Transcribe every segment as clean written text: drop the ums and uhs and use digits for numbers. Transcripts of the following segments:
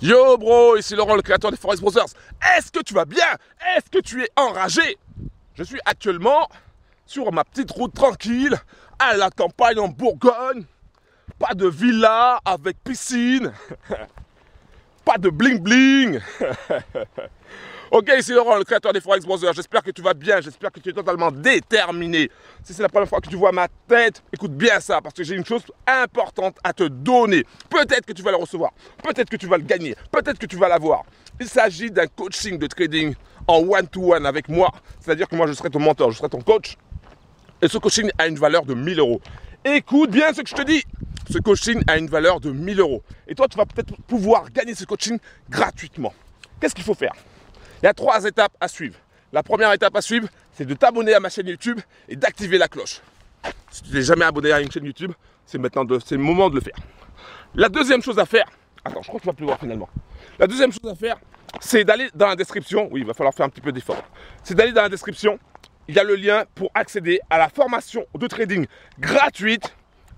Yo bro, ici Laurent, le créateur des Forex Brothers. Est-ce que tu vas bien? Est-ce que tu es enragé? Je suis actuellement sur ma petite route tranquille à la campagne en Bourgogne. Pas de villa avec piscine. Pas de bling bling. Ok, ici Laurent, le créateur des Forex Brothers. J'espère que tu vas bien, j'espère que tu es totalement déterminé. Si c'est la première fois que tu vois ma tête, écoute bien ça, parce que j'ai une chose importante à te donner. Peut-être que tu vas le recevoir, peut-être que tu vas le gagner, peut-être que tu vas l'avoir. Il s'agit d'un coaching de trading en one-to-one avec moi. C'est-à-dire que moi, je serai ton mentor, je serai ton coach. Et ce coaching a une valeur de 1000 euros. Écoute bien ce que je te dis. Ce coaching a une valeur de 1000 euros. Et toi, tu vas peut-être pouvoir gagner ce coaching gratuitement. Qu'est-ce qu'il faut faire? Il y a 3 étapes à suivre. La première étape à suivre, c'est de t'abonner à ma chaîne YouTube et d'activer la cloche. Si tu n'es jamais abonné à une chaîne YouTube, c'est le moment de le faire. La deuxième chose à faire, attends, je crois qu'il va pleuvoir finalement. La deuxième chose à faire, c'est d'aller dans la description. Oui, il va falloir faire un petit peu d'effort. C'est d'aller dans la description. Il y a le lien pour accéder à la formation de trading gratuite.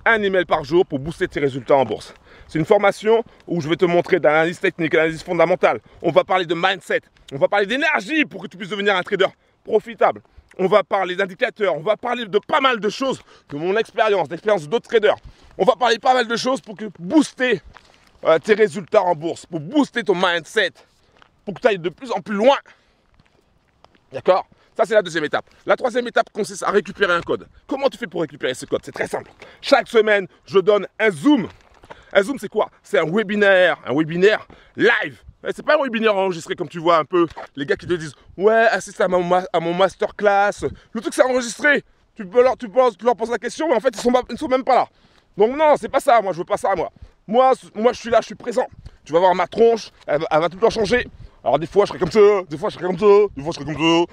Un email par jour pour booster tes résultats en bourse. C'est une formation où je vais te montrer d'analyse technique, d'analyse fondamentale. On va parler de mindset. On va parler d'énergie pour que tu puisses devenir un trader profitable. On va parler d'indicateurs. On va parler de pas mal de choses, de mon expérience, d'expérience d'autres traders. On va parler pas mal de choses pour booster tes résultats en bourse, pour booster ton mindset, pour que tu ailles de plus en plus loin. D'accord ? Ça, c'est la deuxième étape. La troisième étape consiste à récupérer un code. Comment tu fais pour récupérer ce code? C'est très simple. Chaque semaine, je donne un Zoom. Un Zoom, c'est quoi? C'est un webinaire live. C'est pas un webinaire enregistré comme tu vois un peu les gars qui te disent « Ouais, assiste à mon masterclass. » Le truc, c'est enregistré. Tu leur poses la question, mais en fait, ils ne sont même pas là. Donc non, c'est pas ça. Moi, je veux pas ça, moi. Moi, je suis là, je suis présent. Tu vas voir ma tronche, elle va tout le temps changer. Alors, des fois, je serai comme ça. Des fois, je serai comme ça. Des fois, je serai comme ça.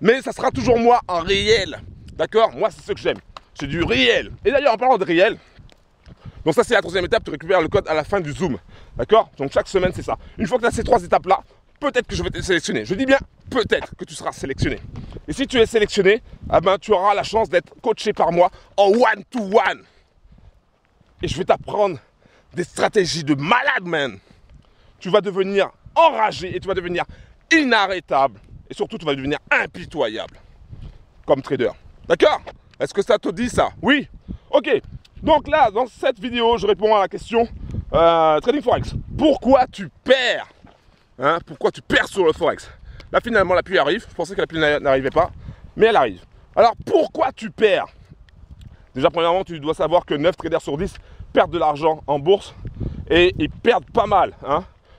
Mais ça sera toujours moi en réel. D'accord? Moi, c'est ce que j'aime. C'est du réel. Et d'ailleurs, en parlant de réel, donc ça, c'est la troisième étape. Tu récupères le code à la fin du Zoom. D'accord? Donc chaque semaine, c'est ça. Une fois que tu as ces 3 étapes-là, peut-être que je vais te sélectionner. Je dis bien, peut-être que tu seras sélectionné. Et si tu es sélectionné, eh ben, tu auras la chance d'être coaché par moi en one-to-one. Et je vais t'apprendre des stratégies de malade, man. Tu vas devenir enragé et tu vas devenir inarrêtable. Et surtout, tu vas devenir impitoyable comme trader. D'accord? Est-ce que ça te dit ça? Oui? Ok. Donc là, dans cette vidéo, je réponds à la question Trading Forex. Pourquoi tu perds? Pourquoi tu perds sur le Forex? Là, finalement, la pluie arrive. Je pensais que la pluie n'arrivait pas, mais elle arrive. Alors, pourquoi tu perds? Déjà, premièrement, tu dois savoir que 9 traders sur 10 perdent de l'argent en bourse et ils perdent pas mal.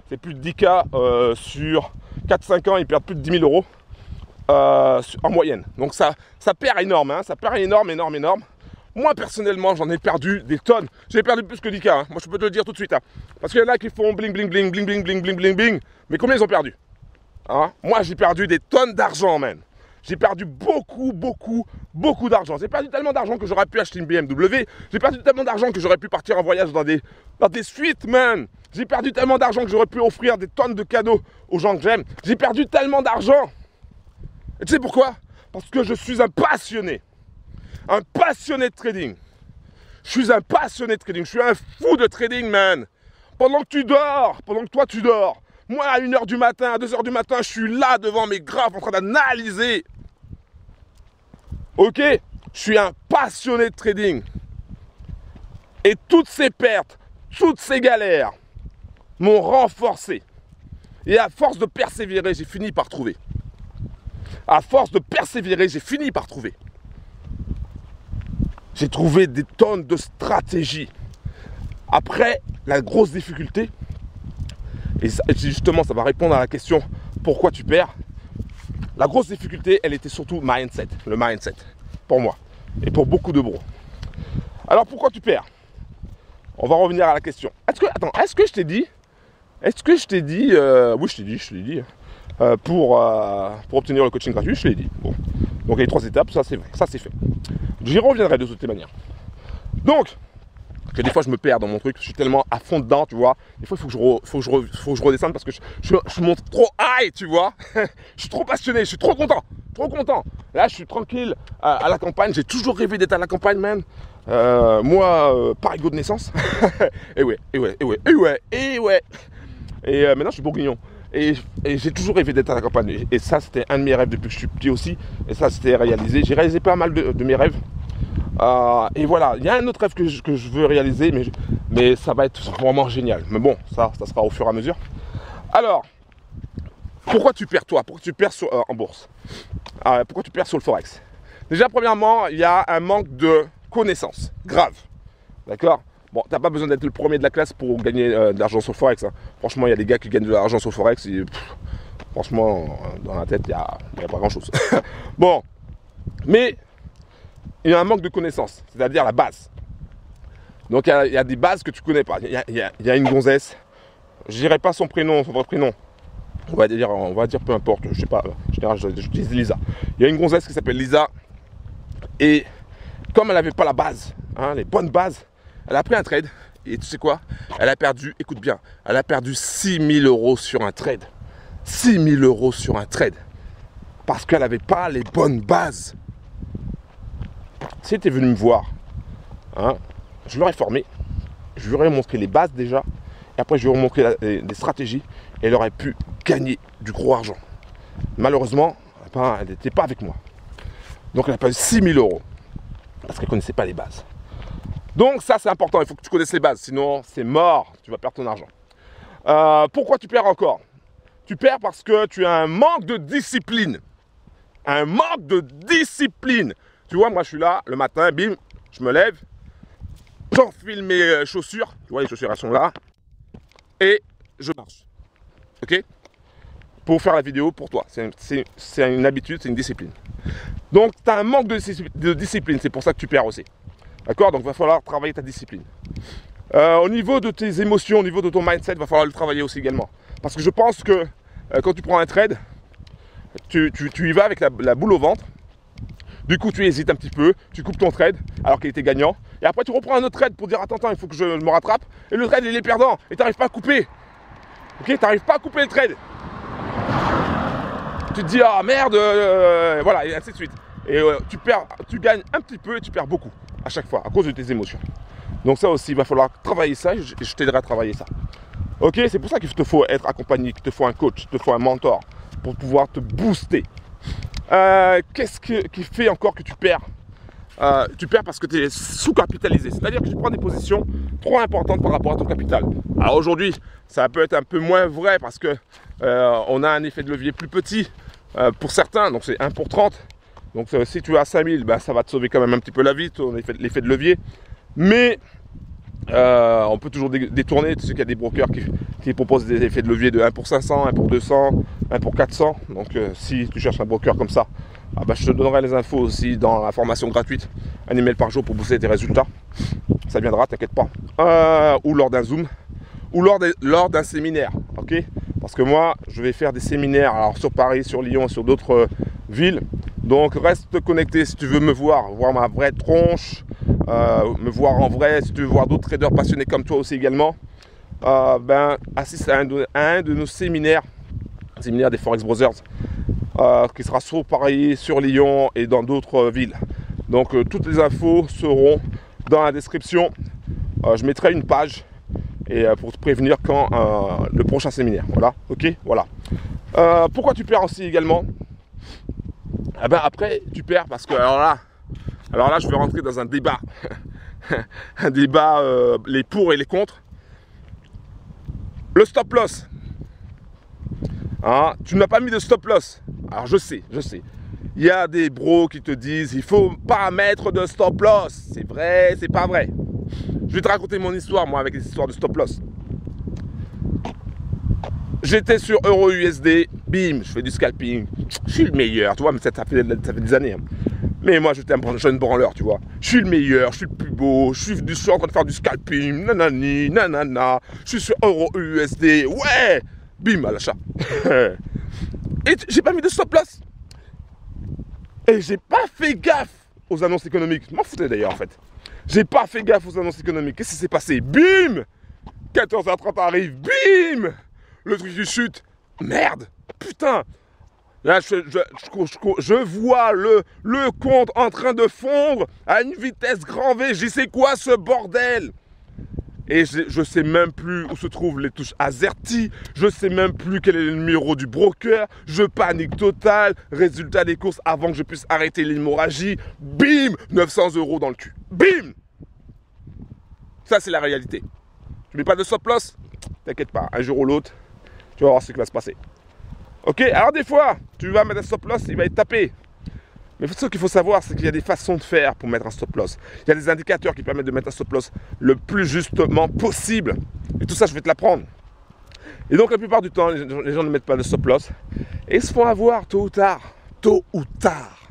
C'est plus de 10K sur 4-5 ans, ils perdent plus de 10 000 euros en moyenne. Donc ça perd énorme, ça perd énorme. Moi personnellement, j'en ai perdu des tonnes. J'ai perdu plus que 10K. Moi je peux te le dire tout de suite. Parce qu'il y en a qui font bling bling bling bling bling bling bling bling bling. Mais combien ils ont perdu? Moi j'ai perdu des tonnes d'argent, man. J'ai perdu beaucoup d'argent. J'ai perdu tellement d'argent que j'aurais pu acheter une BMW. J'ai perdu tellement d'argent que j'aurais pu partir en voyage dans des suites, man. J'ai perdu tellement d'argent que j'aurais pu offrir des tonnes de cadeaux aux gens que j'aime. J'ai perdu tellement d'argent. Et tu sais pourquoi? Parce que je suis un passionné. Un passionné de trading. Je suis un passionné de trading. Je suis un fou de trading, man. Pendant que tu dors, pendant que toi tu dors, moi à 1h du matin, à 2h du matin, je suis là devant mes graphes en train d'analyser. Ok? Je suis un passionné de trading. Et toutes ces pertes, toutes ces galères m'ont renforcé. Et à force de persévérer, j'ai fini par trouver. À force de persévérer, j'ai fini par trouver. J'ai trouvé des tonnes de stratégies. Après, la grosse difficulté, et justement, ça va répondre à la question pourquoi tu perds. La grosse difficulté, elle était surtout le mindset, pour moi et pour beaucoup de bros. Alors, pourquoi tu perds? On va revenir à la question. Est-ce que je t'ai dit oui, je t'ai dit. Pour obtenir le coaching gratuit, je te l'ai dit. Bon. Donc, les 3 étapes, ça c'est fait. J'y reviendrai de toutes les manières. Donc, que des fois je me perds dans mon truc, je suis tellement à fond dedans, tu vois. Des fois, il faut que je redescende parce que je monte trop high, tu vois. Je suis trop passionné, je suis trop content. Là, je suis tranquille à la campagne. J'ai toujours rêvé d'être à la campagne, man. Moi, parigo de naissance. et ouais. Et maintenant, je suis bourguignon. Et j'ai toujours rêvé d'être à la campagne. Et ça, c'était un de mes rêves depuis que je suis petit aussi. Et ça, c'était réalisé. J'ai réalisé pas mal de mes rêves. Et voilà, il y a un autre rêve que je veux réaliser, mais ça va être vraiment génial. Mais bon, ça sera au fur et à mesure. Alors, pourquoi tu perds toi? Pourquoi tu perds en bourse? Pourquoi tu perds sur le Forex? Déjà, premièrement, il y a un manque de connaissances. Grave. D'accord? Bon, t'as pas besoin d'être le premier de la classe pour gagner de l'argent sur le Forex. Hein. Franchement, il y a des gars qui gagnent de l'argent sur le Forex. Et, franchement, dans la tête, il n'y a pas grand-chose. Bon, mais il y a un manque de connaissances, c'est-à-dire la base. Donc, il y a des bases que tu connais pas. Il y a une gonzesse. Je dirais pas son prénom, son vrai prénom. On va dire peu importe. Je sais pas. En général, je dis Lisa. Il y a une gonzesse qui s'appelle Lisa. Et comme elle n'avait pas la base, hein, les bonnes bases, elle a pris un trade. Et tu sais quoi? Elle a perdu, écoute bien, elle a perdu 6 000 € sur un trade. 6 000 € sur un trade. Parce qu'elle n'avait pas les bonnes bases. Si tu es venu me voir, hein, je l'aurais formé. Je lui aurais montré les bases déjà. Et après, je lui aurais montré des stratégies. Et elle aurait pu gagner du gros argent. Malheureusement, elle n'était pas avec moi. Donc, elle a perdu 6 000 €. Parce qu'elle ne connaissait pas les bases. Donc, ça, c'est important. Il faut que tu connaisses les bases. Sinon, c'est mort. Tu vas perdre ton argent. Pourquoi tu perds encore? Tu perds parce que tu as un manque de discipline. Un manque de discipline. Tu vois, moi, je suis là le matin. Bim, je me lève. J'enfile mes chaussures. Tu vois, les chaussures, elles sont là. Et je marche. Ok? Pour faire la vidéo pour toi. C'est une habitude, c'est une discipline. Donc, tu as un manque de discipline. C'est pour ça que tu perds aussi. D'accord? Donc, il va falloir travailler ta discipline. Au niveau de tes émotions, au niveau de ton mindset, il va falloir le travailler aussi également. Parce que je pense que quand tu prends un trade, tu y vas avec la boule au ventre. Du coup, tu hésites un petit peu, tu coupes ton trade alors qu'il était gagnant. Et après, tu reprends un autre trade pour dire attends, il faut que je me rattrape. Et le trade, il est perdant. Et tu n'arrives pas à couper. Ok? Tu n'arrives pas à couper le trade. Tu te dis ah merde, voilà, et ainsi de suite. Et tu gagnes un petit peu et tu perds beaucoup à chaque fois à cause de tes émotions. Donc ça aussi, il va falloir travailler ça et je t'aiderai à travailler ça. Ok? C'est pour ça qu'il te faut être accompagné, qu'il te faut un coach, qu'il te faut un mentor pour pouvoir te booster. Qu'est-ce qui fait encore que tu perds? Tu perds parce que tu es sous-capitalisé. C'est-à-dire que tu prends des positions trop importantes par rapport à ton capital. Alors aujourd'hui, ça peut être un peu moins vrai parce que on a un effet de levier plus petit pour certains. Donc c'est 1 pour 30. Donc si tu as 5000, ben, ça va te sauver quand même un petit peu la vie, l'effet de levier. Mais on peut toujours détourner. Tu sais qu'il y a des brokers qui proposent des effets de levier de 1 pour 500, 1 pour 200, 1 pour 400. Donc si tu cherches un broker comme ça, je te donnerai les infos aussi dans la formation gratuite. Un email par jour pour booster tes résultats. Ça viendra, t'inquiète pas. Ou lors d'un Zoom. Ou lors d'un séminaire. Ok? Parce que moi, je vais faire des séminaires alors, sur Paris, sur Lyon, sur d'autres villes. Donc reste connecté si tu veux me voir ma vraie tronche. Me voir en vrai, si tu veux voir d'autres traders passionnés comme toi aussi également, assiste à un de nos séminaires des Forex Brothers, qui sera sur Paris, sur Lyon et dans d'autres villes. Donc toutes les infos seront dans la description. Je mettrai une page et pour te prévenir quand le prochain séminaire. Voilà, ok, voilà. Pourquoi tu perds aussi également? Après, tu perds parce que alors là, je vais rentrer dans un débat. Un débat, les pour et les contre. Le stop loss. Hein, tu n'as pas mis de stop loss. Alors je sais. Il y a des bros qui te disent il faut pas mettre de stop loss. C'est vrai, c'est pas vrai. Je vais te raconter mon histoire, moi, avec les histoires de stop loss. J'étais sur Euro USD, bim, je fais du scalping. Je suis le meilleur, tu vois, mais ça fait des années. Hein. Mais moi, j'étais un jeune branleur, tu vois. Je suis le meilleur, je suis le plus beau, je suis en train de faire du scalping, nanani, nanana. Je suis sur Euro USD, ouais, bim, à l'achat. Et j'ai pas mis de stop loss. Et j'ai pas fait gaffe aux annonces économiques. Je m'en foutais d'ailleurs, en fait. J'ai pas fait gaffe aux annonces économiques. Qu'est-ce qui s'est passé? Bim, 14h30 arrive, bim, le truc du chute. Merde, putain. Là, je vois le compte en train de fondre à une vitesse grand V. Je dis, c'est quoi ce bordel? Et je sais même plus où se trouvent les touches AZERTY, je sais même plus quel est le numéro du broker, je panique total, résultat des courses avant que je puisse arrêter l'hémorragie, bim, 900 € dans le cul, bim. Ça c'est la réalité. Tu mets pas de stop loss, t'inquiète pas, un jour ou l'autre, tu vas voir ce qui va se passer. Ok, alors des fois, tu vas mettre un stop loss, il va être tapé. Mais ce qu'il faut savoir, c'est qu'il y a des façons de faire pour mettre un stop loss. Il y a des indicateurs qui permettent de mettre un stop loss le plus justement possible. Et tout ça, je vais te l'apprendre. Et donc, la plupart du temps, les gens ne mettent pas de stop loss. Et ils se font avoir tôt ou tard. Tôt ou tard.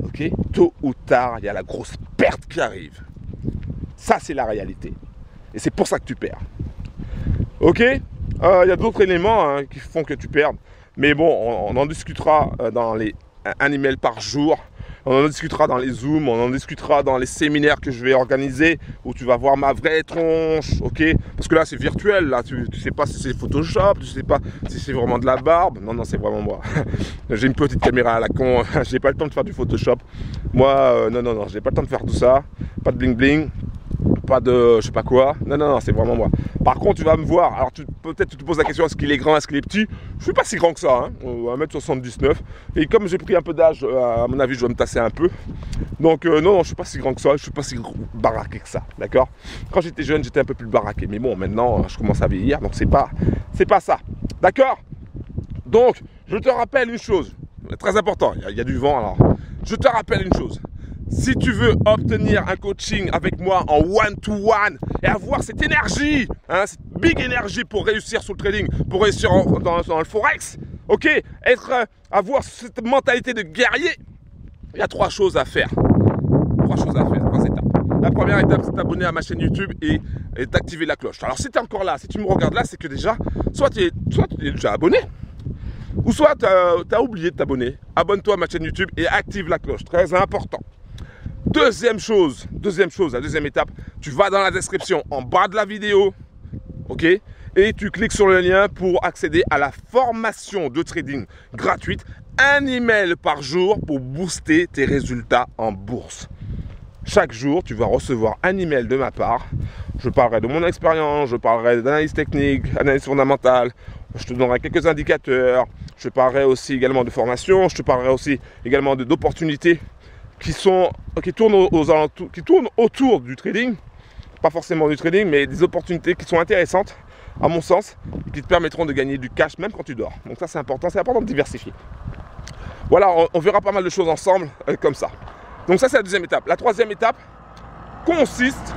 Ok ? Tôt ou tard, il y a la grosse perte qui arrive. Ça, c'est la réalité. Et c'est pour ça que tu perds. Ok ? Il y a d'autres éléments qui font que tu perds. Mais bon, on en discutera dans les... un email par jour, on en discutera dans les zooms, on en discutera dans les séminaires que je vais organiser où tu vas voir ma vraie tronche, ok? Parce que là c'est virtuel, là tu sais pas si c'est Photoshop, tu sais pas si c'est vraiment de la barbe, non c'est vraiment moi. J'ai une petite caméra à la con, j'ai pas le temps de faire du Photoshop. Moi non, j'ai pas le temps de faire tout ça, pas de bling bling. Pas de je sais pas quoi, non, c'est vraiment moi. Par contre, tu vas me voir, alors peut-être tu te poses la question, est-ce qu'il est grand, est-ce qu'il est petit? Je suis pas si grand que ça, 1m79. Et comme j'ai pris un peu d'âge, à mon avis, je dois me tasser un peu. Donc non, je suis pas si grand que ça, je suis pas si baraqué que ça, d'accord? Quand j'étais jeune, j'étais un peu plus baraqué. Mais bon, maintenant, je commence à vieillir, donc c'est pas ça, d'accord? Donc, je te rappelle une chose, très important, il y a du vent, alors. Je te rappelle une chose. Si tu veux obtenir un coaching avec moi en one-to-one et avoir cette énergie, cette big énergie pour réussir sur le trading, pour réussir dans le forex, ok, avoir cette mentalité de guerrier, il y a 3 choses à faire. 3 étapes. La première étape, c'est t'abonner à ma chaîne YouTube et d'activer la cloche. Alors si tu es encore là, si tu me regardes là, c'est que déjà, soit tu es déjà abonné, ou soit tu as oublié de t'abonner. Abonne-toi à ma chaîne YouTube et active la cloche, très important. Deuxième chose, la deuxième étape, tu vas dans la description en bas de la vidéo, ok, et tu cliques sur le lien pour accéder à la formation de trading gratuite, un email par jour pour booster tes résultats en bourse. Chaque jour, tu vas recevoir un email de ma part. Je parlerai de mon expérience, je parlerai d'analyse technique, analyse fondamentale, je te donnerai quelques indicateurs, je parlerai aussi également de formation, je te parlerai aussi également d'opportunités qui tournent autour du trading, pas forcément du trading, mais des opportunités qui sont intéressantes, à mon sens, et qui te permettront de gagner du cash même quand tu dors. Donc ça c'est important de diversifier. Voilà, on verra pas mal de choses ensemble, comme ça. Donc ça c'est la deuxième étape. La troisième étape consiste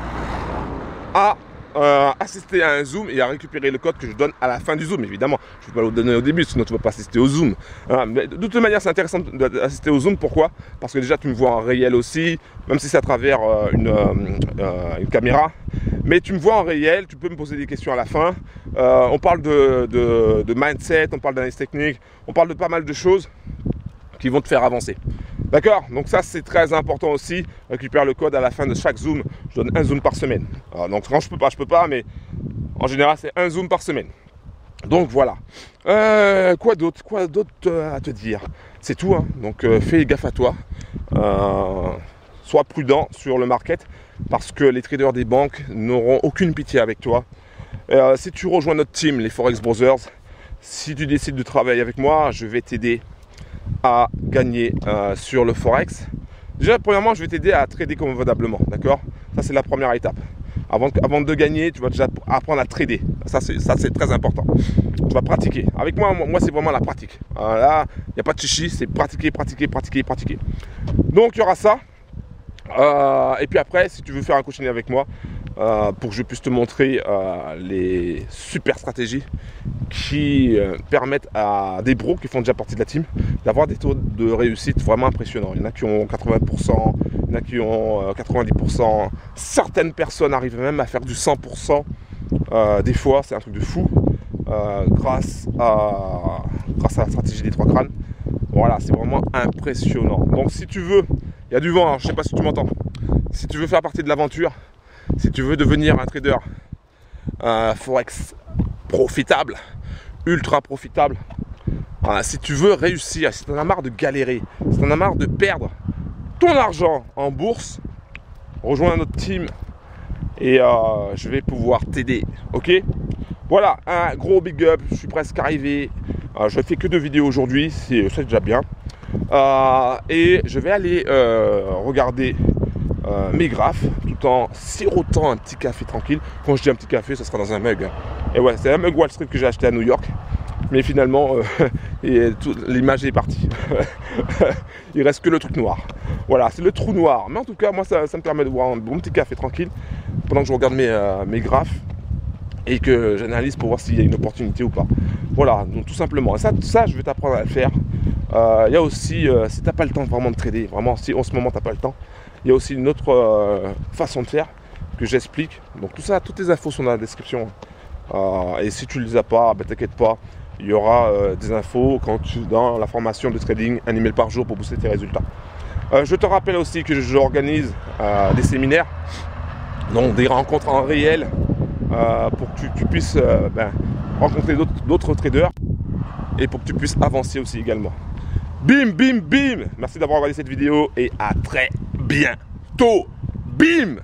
à assister à un Zoom et à récupérer le code que je donne à la fin du Zoom, évidemment. Je ne vais pas le donner au début, sinon tu ne vas pas assister au Zoom. Mais de toute manière, c'est intéressant d'assister au Zoom. Pourquoi? Parce que déjà, tu me vois en réel aussi, même si c'est à travers une caméra. Mais tu me vois en réel, tu peux me poser des questions à la fin. On parle de mindset, on parle d'analyse technique, on parle de pas mal de choses qui vont te faire avancer. D'accord? Donc ça c'est très important aussi. Récupère le code à la fin de chaque Zoom. Je donne un Zoom par semaine. Alors, donc quand je peux pas, mais en général c'est un Zoom par semaine. Donc voilà. Quoi d'autre à te dire? C'est tout. Donc fais gaffe à toi. Sois prudent sur le market parce que les traders des banques n'auront aucune pitié avec toi. Si tu rejoins notre team, les Forex Brothers, si tu décides de travailler avec moi, je vais t'aider à gagner sur le Forex. Déjà, premièrement, je vais t'aider à trader convenablement, d'accord? Ça, c'est la première étape. Avant de gagner, tu vas déjà apprendre à trader. Ça, c'est très important. Tu vas pratiquer. Avec moi, c'est vraiment la pratique. Là, il n'y a pas de chichi, c'est pratiquer. Donc, il y aura ça. Et puis après, si tu veux faire un coaching avec moi, pour que je puisse te montrer les super stratégies qui permettent à des pros qui font déjà partie de la team d'avoir des taux de réussite vraiment impressionnants. Il y en a qui ont 80%, il y en a qui ont 90%. Certaines personnes arrivent même à faire du 100%. Des fois, c'est un truc de fou grâce à la stratégie des 3 crânes. Voilà, c'est vraiment impressionnant. Donc si tu veux, il y a du vent, alors, je ne sais pas si tu m'entends. Si tu veux faire partie de l'aventure, si tu veux devenir un trader Forex profitable, ultra profitable, si tu veux réussir, si tu en as marre de galérer, si tu en as marre de perdre ton argent en bourse, rejoins notre team et je vais pouvoir t'aider, ok? Voilà, un gros big up, je suis presque arrivé. Je ne fais que 2 vidéos aujourd'hui, c'est déjà bien. Et je vais aller regarder mes graphes tout en sirotant un petit café tranquille. Quand je dis un petit café, ce sera dans un mug. Et ouais, c'est un mug Wall Street que j'ai acheté à New York. Mais finalement, l'image est partie. Il reste que le truc noir. Voilà, c'est le trou noir. Mais en tout cas, moi, ça me permet de boire un bon petit café tranquille pendant que je regarde mes graphes et que j'analyse pour voir s'il y a une opportunité ou pas. Voilà, donc tout simplement. Et ça je vais t'apprendre à le faire. Il y a aussi, si tu n'as pas le temps vraiment de trader, vraiment, si en ce moment tu n'as pas le temps, il y a aussi une autre façon de faire que j'explique. Donc tout ça, toutes les infos sont dans la description. Et si tu ne les as pas, ben, t'inquiète pas, il y aura des infos dans la formation de trading, un email par jour pour booster tes résultats. Je te rappelle aussi que j'organise des séminaires, donc des rencontres en réel, pour que tu puisses rencontrer d'autres traders et pour que tu puisses avancer aussi également. Bim, bim, bim! Merci d'avoir regardé cette vidéo et à très bientôt! Bim!